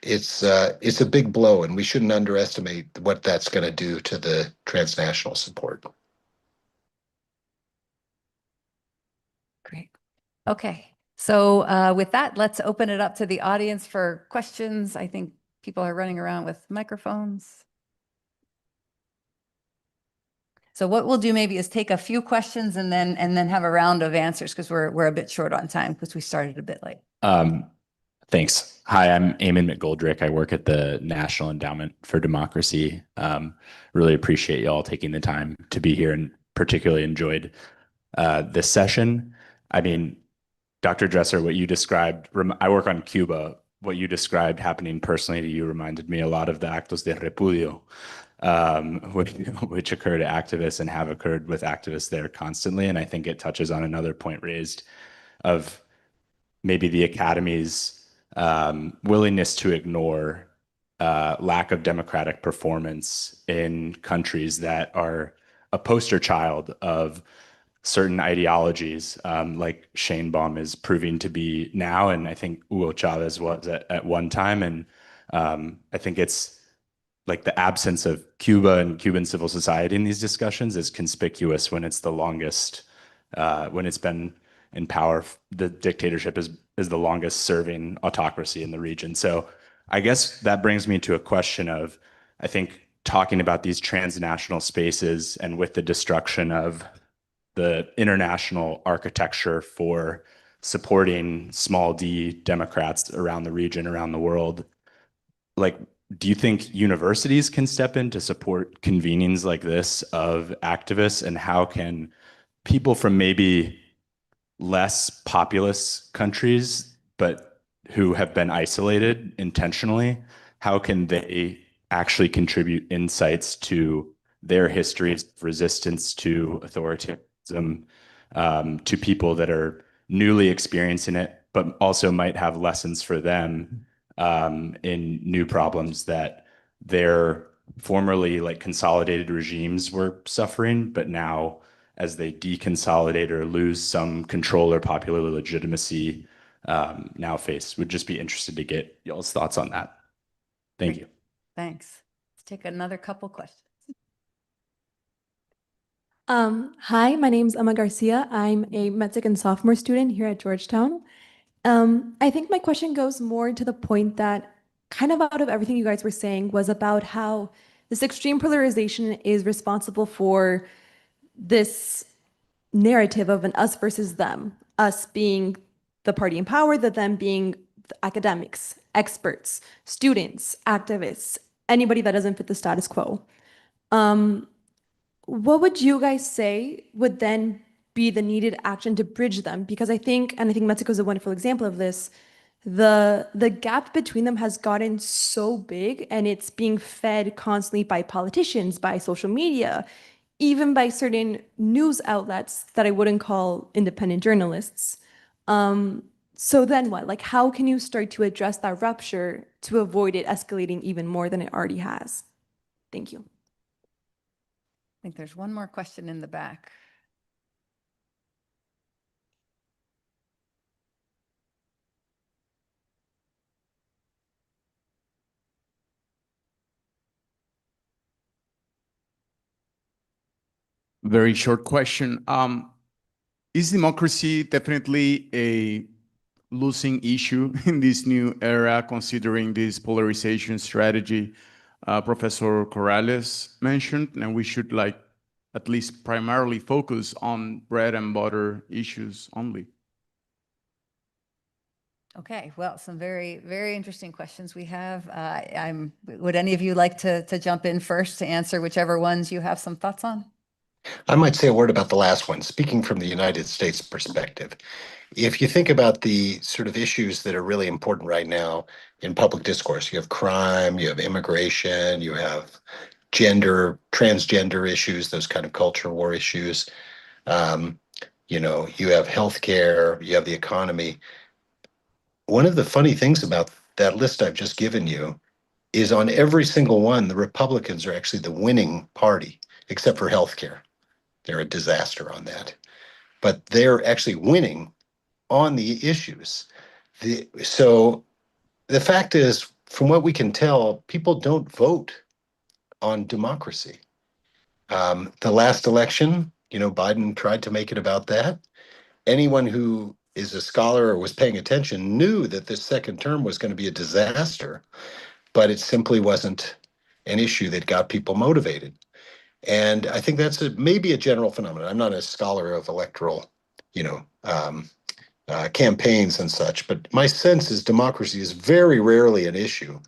it's a big blow, and we shouldn't underestimate what that's going to do to the transnational support. Great. Okay, so with that, let's open it up to the audience for questions. I think people are running around with microphones. So what we'll do maybe is take a few questions and then have a round of answers because we're a bit short on time because we started a bit late. Thanks. Hi, I'm Eamon McGoldrick. I work at the National Endowment for Democracy. Really appreciate y'all taking the time to be here and particularly enjoyed this session. I mean, Dr. Dresser, what you described, I work on Cuba. What you described happening personally to you reminded me a lot of the actos de repudio, which occur to activists and have occurred with activists there constantly. And I think it touches on another point raised of maybe the academy's willingness to ignore lack of democratic performance in countries that are a poster child of certain ideologies, like Shane Baum is proving to be now, and I think Hugo Chavez was at one time. And I think it's like the absence of Cuba and Cuban civil society in these discussions is conspicuous when it's the longest, when it's been in power. The dictatorship is the longest serving autocracy in the region. So I guess that brings me to a question of, I think talking about these transnational spaces and with the destruction of the international architecture for supporting small d Democrats around the region, around the world, like, do you think universities can step in to support convenings like this of activists? And how can people from maybe less populous countries, but who have been isolated intentionally, how can they actually contribute insights to their histories of resistance to authoritarianism, to people that are newly experiencing it, but also might have lessons for them in new problems that their formerly like consolidated regimes were suffering, but now as they deconsolidate or lose some control or popular legitimacy now face. Would just be interested to get y'all's thoughts on that. Thank you. Thanks. Let's take another couple questions. Hi, my name's Emma Garcia. I'm a Mexican sophomore student here at Georgetown. I think my question goes more to the point that kind of out of everything you guys were saying was about how this extreme polarization is responsible for this narrative of an us versus them, us being the party in power, the them being the academics, experts, students, activists, anybody that doesn't fit the status quo. What would you guys say would then be the needed action to bridge them? Because I think Mexico is a wonderful example of this, the gap between them has gotten so big and it's being fed constantly by politicians, by social media, even by certain news outlets that I wouldn't call independent journalists. So then what? Like, how can you start to address that rupture to avoid it escalating even more than it already has? Thank you. I think there's one more question in the back. Very short question. Is democracy definitely a losing issue in this new era, considering this polarization strategy Professor Corrales mentioned, and we should like at least primarily focus on bread and butter issues only? Okay, well, some very, very interesting questions we have. Would any of you like to jump in first to answer whichever ones you have some thoughts on? I might say a word about the last one, speaking from the United States perspective. If you think about the sort of issues that are really important right now in public discourse, you have crime, you have immigration, you have gender, transgender issues, those kind of culture war issues. You have healthcare, you have the economy. One of the funny things about that list I've just given you is on every single one, the Republicans are actually the winning party, except for healthcare. They're a disaster on that. But they're actually winning on the issues. So the fact is, from what we can tell, people don't vote on democracy. The last election, Biden tried to make it about that. Anyone who is a scholar or was paying attention knew that this second term was going to be a disaster, but it simply wasn't an issue that got people motivated. And I think that's maybe a general phenomenon. I'm not a scholar of electoral, you know, campaigns and such, but my sense is democracy is very rarely an issue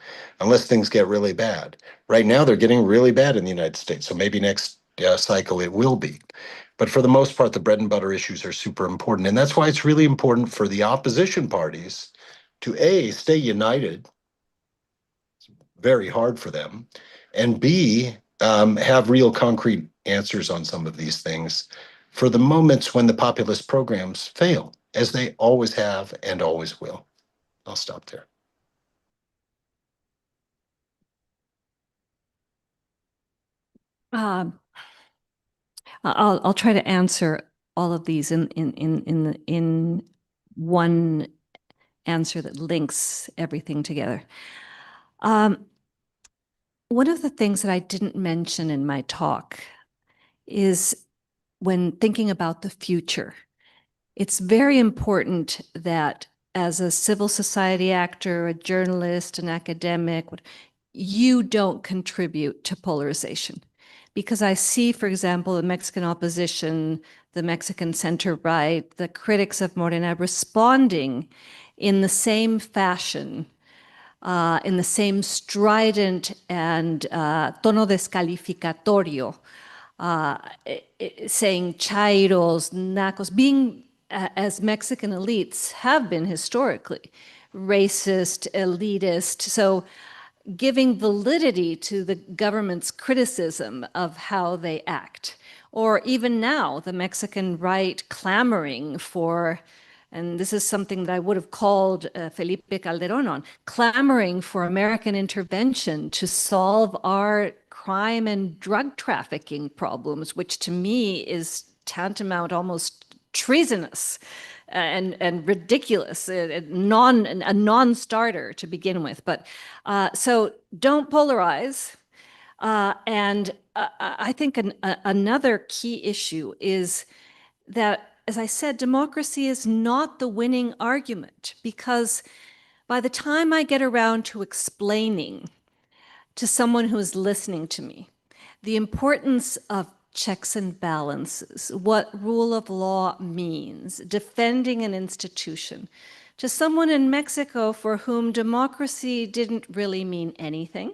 unless things get really bad. Right now, they're getting really bad in the United States, so maybe next cycle it will be. But for the most part, the bread and butter issues are super important. And that's why it's really important for the opposition parties to A, stay united, very hard for them, and B, have real concrete answers on some of these things for the moments when the populist programs fail, as they always have and always will. I'll stop there. I'll try to answer all of these in one answer that links everything together. One of the things that I didn't mention in my talk is when thinking about the future, it's very important that as a civil society actor, a journalist, an academic, you don't contribute to polarization. Because I see, for example, the Mexican opposition, the Mexican center-right, the critics of Morena responding in the same fashion, in the same strident and tono descalificatorio, saying chairos, nacos, being, as Mexican elites have been historically, racist, elitist. So giving validity to the government's criticism of how they act. Or even now, the Mexican right clamoring for, and this is something that I would have called Felipe Calderón on, clamoring for American intervention to solve our crime and drug trafficking problems, which to me is tantamount, almost treasonous and ridiculous, a non-starter to begin with. But so don't polarize. And I think another key issue is that, as I said, democracy is not the winning argument, because by the time I get around to explaining to someone who is listening to me the importance of checks and balances, what rule of law means, defending an institution, to someone in Mexico for whom democracy didn't really mean anything,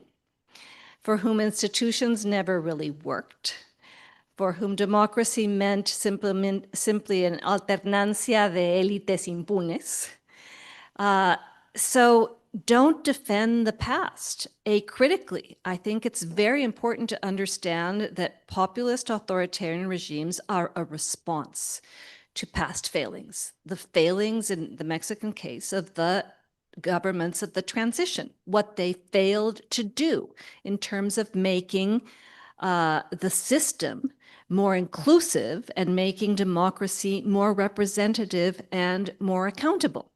for whom institutions never really worked, for whom democracy meant simply an alternancia de élites impunes. So don't defend the past acritically. I think it's very important to understand that populist authoritarian regimes are a response to past failings. The failings in the Mexican case of the governments of the transition, what they failed to do in terms of making the system more inclusive and making democracy more representative and more accountable.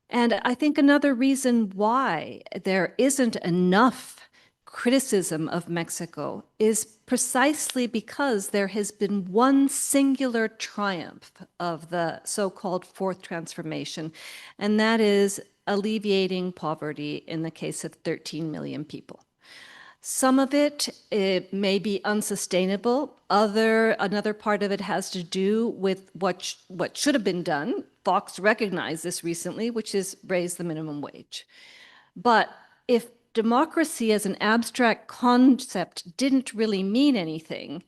And I think another reason why there isn't enough criticism of Mexico is precisely because there has been one singular triumph of the so-called fourth transformation, and that is alleviating poverty in the case of 13 million people. Some of it may be unsustainable. Another part of it has to do with what should have been done. Fox recognized this recently, which is raise the minimum wage. But if democracy as an abstract concept didn't really mean anything,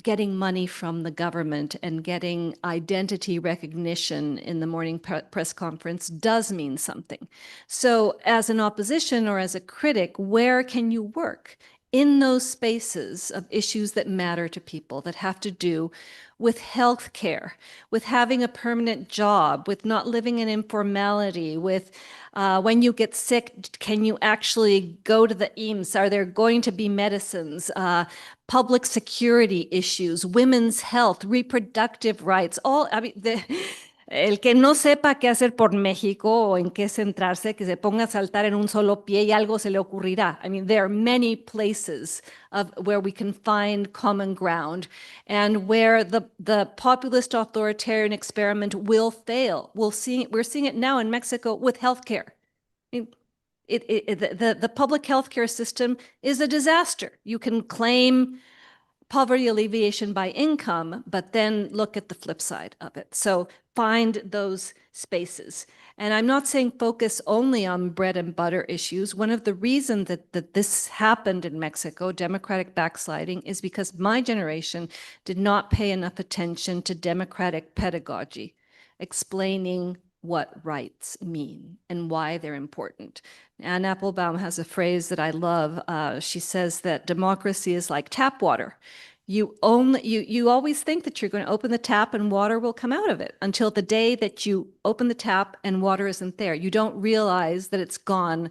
getting money from the government and getting identity recognition in the morning press conference does mean something. So as an opposition or as a critic, where can you work in those spaces of issues that matter to people, that have to do with health care, with having a permanent job, with not living in informality, with when you get sick, can you actually go to the IMSS? Are there going to be medicines? Public security issues, women's health, reproductive rights, all, I mean, El que no sepa qué hacer por México o en qué centrarse, que se ponga a saltar en un solo pie y algo se le ocurrirá. I mean, there are many places where we can find common ground and where the populist authoritarian experiment will fail. We're seeing it now in Mexico with healthcare. I mean, the public healthcare system is a disaster. You can claim poverty alleviation by income, but then look at the flip side of it. So find those spaces. And I'm not saying focus only on bread and butter issues. One of the reasons that this happened in Mexico, democratic backsliding, is because my generation did not pay enough attention to democratic pedagogy, explaining what rights mean and why they're important. Anne Applebaum has a phrase that I love. She says that democracy is like tap water. You always think that you're going to open the tap and water will come out of it until the day that you open the tap and water isn't there. You don't realize that it's gone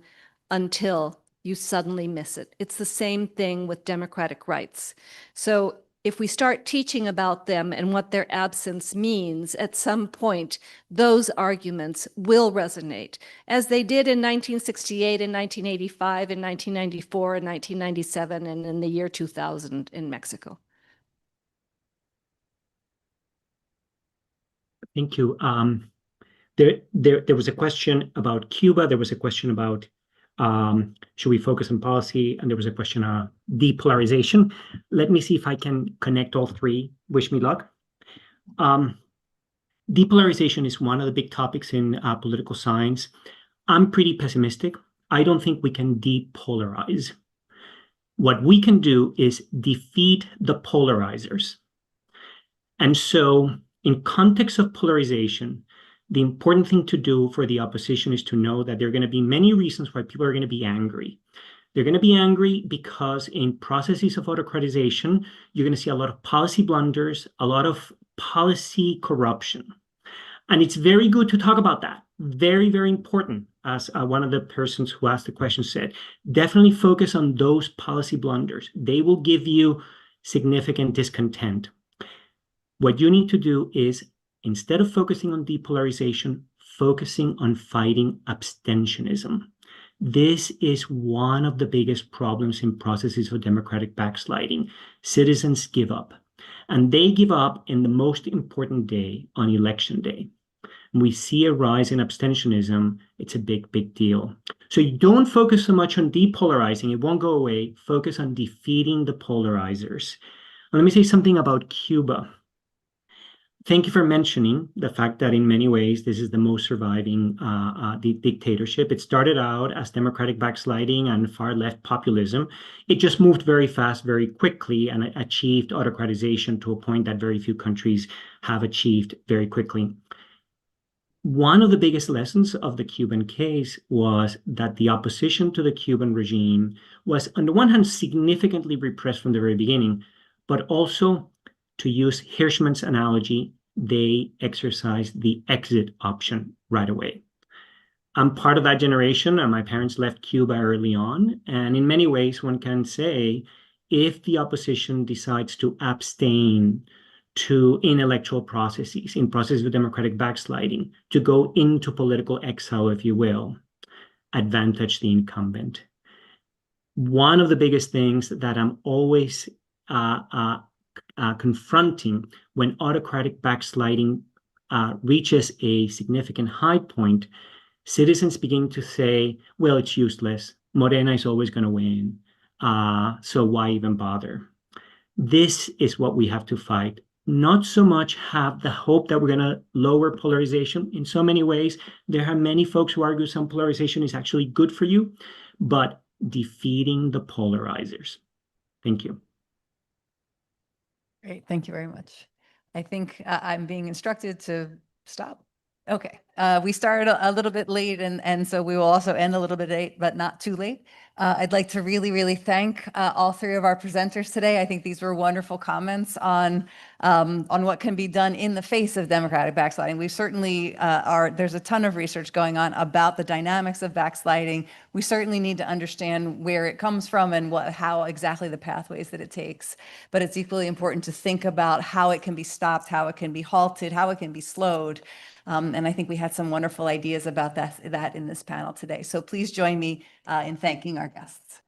until you suddenly miss it. It's the same thing with democratic rights. So if we start teaching about them and what their absence means, at some point, those arguments will resonate, as they did in 1968, in 1985, in 1994, in 1997, and in the year 2000 in Mexico. Thank you. There was a question about Cuba. There was a question about should we focus on policy? And there was a question on depolarization. Let me see if I can connect all three. Wish me luck. Depolarization is one of the big topics in political science. I'm pretty pessimistic. I don't think we can depolarize. What we can do is defeat the polarizers. And so in context of polarization, the important thing to do for the opposition is to know that there are going to be many reasons why people are going to be angry. They're going to be angry because in processes of autocratization, you're going to see a lot of policy blunders, a lot of policy corruption. And it's very good to talk about that. Very, very important, as one of the persons who asked the question said. Definitely focus on those policy blunders. They will give you significant discontent. What you need to do is, instead of focusing on depolarization, focusing on fighting abstentionism. This is one of the biggest problems in processes of democratic backsliding. Citizens give up, and they give up in the most important day, on election day. We see a rise in abstentionism. It's a big, big deal. So you don't focus so much on depolarizing. It won't go away. Focus on defeating the polarizers. Let me say something about Cuba. Thank you for mentioning the fact that in many ways, this is the most surviving dictatorship. It started out as democratic backsliding and far left populism. It just moved very fast, very quickly, and achieved autocratization to a point that very few countries have achieved very quickly. One of the biggest lessons of the Cuban case was that the opposition to the Cuban regime was, on the one hand, significantly repressed from the very beginning, but also, to use Hirschman's analogy, they exercised the exit option right away. I'm part of that generation, and my parents left Cuba early on. And in many ways, one can say, if the opposition decides to abstain in electoral processes, in processes of democratic backsliding, to go into political exile, if you will, advantage the incumbent. One of the biggest things that I'm always confronting when autocratic backsliding reaches a significant high point, citizens begin to say, well, it's useless. Morena is always going to win. So why even bother? This is what we have to fight. Not so much have the hope that we're going to lower polarization. In so many ways, there are many folks who argue some polarization is actually good for you, but defeating the polarizers. Thank you. Great. Thank you very much. I think I'm being instructed to stop. Okay. We started a little bit late, and so we will also end a little bit late, but not too late. I'd like to really, really thank all three of our presenters today. I think these were wonderful comments on what can be done in the face of democratic backsliding. We certainly there's a ton of research going on about the dynamics of backsliding. We certainly need to understand where it comes from and how exactly the pathways that it takes. But it's equally important to think about how it can be stopped, how it can be halted, how it can be slowed. And I think we had some wonderful ideas about that in this panel today. So please join me in thanking our guests.